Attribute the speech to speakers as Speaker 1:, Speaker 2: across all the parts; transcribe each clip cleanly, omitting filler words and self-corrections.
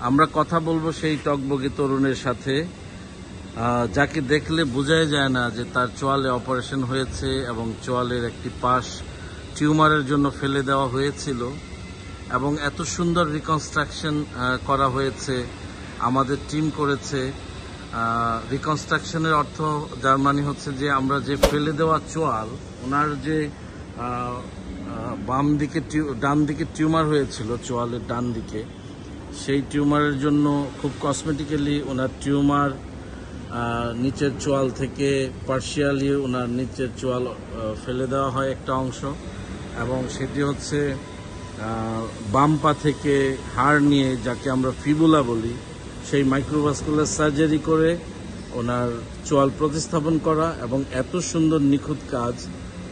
Speaker 1: আমরা কথা বলবো সেই টকবগে তরুণের সাথে, যাকে দেখলে বোঝাই যায় না যে তার চোয়ালে অপারেশন হয়েছে এবং চোয়ালের একটি পাশ টিউমারের জন্য ফেলে দেওয়া হয়েছিল এবং এত সুন্দর রিকনস্ট্রাকশন করা হয়েছে, আমাদের টিম করেছে। রিকনস্ট্রাকশনের অর্থ যার মানে হচ্ছে যে আমরা যে ফেলে দেওয়া চোয়াল, ওনার যে ডান দিকে টিউমার হয়েছিল চোয়ালের ডান দিকে, সেই টিউমারের জন্য খুব কসমেটিক্যালি ওনার টিউমার নিচের চোয়াল থেকে পার্শিয়ালি ওনার নিচের চোয়াল ফেলে দেওয়া হয় একটা অংশ, এবং সেটি হচ্ছে বাম পা থেকে হাড় নিয়ে, যাকে আমরা ফিবুলা বলি, সেই মাইক্রোভাস্কুলার সার্জারি করে ওনার চোয়াল প্রতিস্থাপন করা। এবং এত সুন্দর নিখুঁত কাজ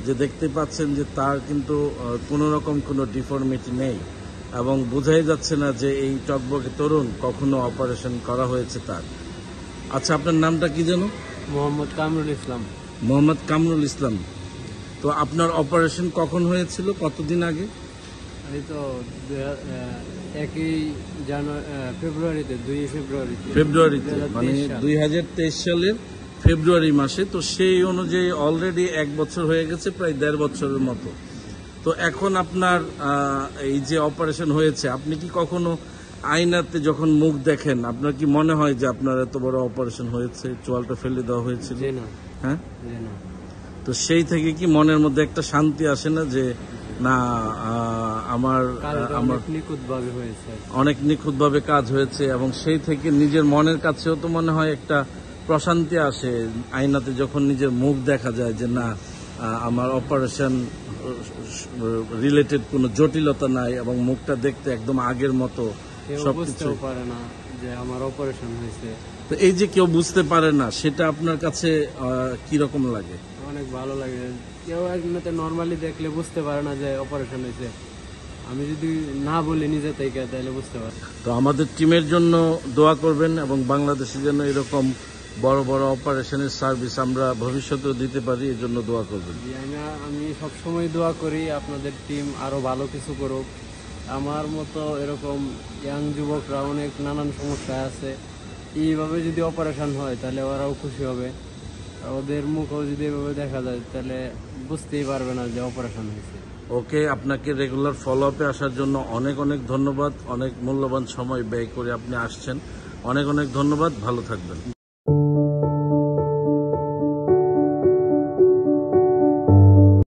Speaker 1: যে দেখতে পাচ্ছেন যে তার কিন্তু কোনো রকম কোনো ডিফর্মিটি নেই, এবং বোঝাই যাচ্ছে না যে এই টকবগে তরুণ কখনো অপারেশন করা হয়েছে তার। আচ্ছা, আপনার নামটা কি যেন?
Speaker 2: মোহাম্মদ কামরুল ইসলাম।
Speaker 1: মোহাম্মদ কামরুল ইসলাম। তো আপনার অপারেশন কখন হয়েছিল, কতদিন আগে?
Speaker 2: এই তো 1
Speaker 1: ফেব্রুয়ারিতে, মানে 2023 সালের ফেব্রুয়ারি মাসে। তো সেই অনুযায়ী অলরেডি 1 বছর হয়ে গেছে, প্রায় 1.5 বছরের মতো। তো এখন আপনার এই যে অপারেশন হয়েছে, আপনি কি কখনো আয়নাতে যখন মুখ দেখেন আপনার কি মনে হয় যে আপনার এত বড় অপারেশন হয়েছে, চোয়ালটা ফেলে দেওয়া হয়েছিল? হ্যাঁ, তো সেই থেকে কি মনের মধ্যে একটা শান্তি আসে না যে না, আমার অনেক নিখুঁতভাবে কাজ হয়েছে, এবং সেই থেকে নিজের মনের কাছেও তো মনে হয় একটা প্রশান্তি আসে আয়নাতে যখন নিজের মুখ দেখা যায় যে না, আমার অপারেশন রিলেটেড কোনো জটিলতা নাই, এবং মুখটা দেখতে একদম আগের মতো সবকিছু।
Speaker 2: পারে না যে আমার অপারেশন হয়েছে।
Speaker 1: তো এই যে কেউ বুঝতে পারে না, সেটা আপনার কাছে কি রকম লাগে?
Speaker 2: অনেক ভালো লাগে। কেউ একজনতে নর্মালি দেখলে বুঝতে পারে না যে অপারেশন হয়েছে, আমি যদি না বলি নিজে থেকে তাহলে বুঝতে পারে।
Speaker 1: তো আমাদের টিমের জন্য দোয়া করবেন, এবং বাংলাদেশের জন্য এরকম বড় বড় অপারেশনের সার্ভিস আমরা ভবিষ্যতেও দিতে পারি, এই জন্য দোয়া করবেন।
Speaker 2: আমি সবসময় দোয়া করি আপনাদের টিম আরো ভালো কিছু করুক। আমার মতো এরকম ইয়াং যুবকরা অনেক নানান সমস্যায় আছে, এইভাবে যদি অপারেশন হয় তাহলে ওরাও খুশি হবে। ওদের মুখও যদি এভাবে দেখা যায় তাহলে বুঝতেই পারবে না যে অপারেশন হয়েছে।
Speaker 1: ওকে, আপনাকে রেগুলার ফলো আপে আসার জন্য অনেক অনেক ধন্যবাদ। অনেক মূল্যবান সময় ব্যয় করে আপনি আসছেন, অনেক অনেক ধন্যবাদ। ভালো থাকবেন।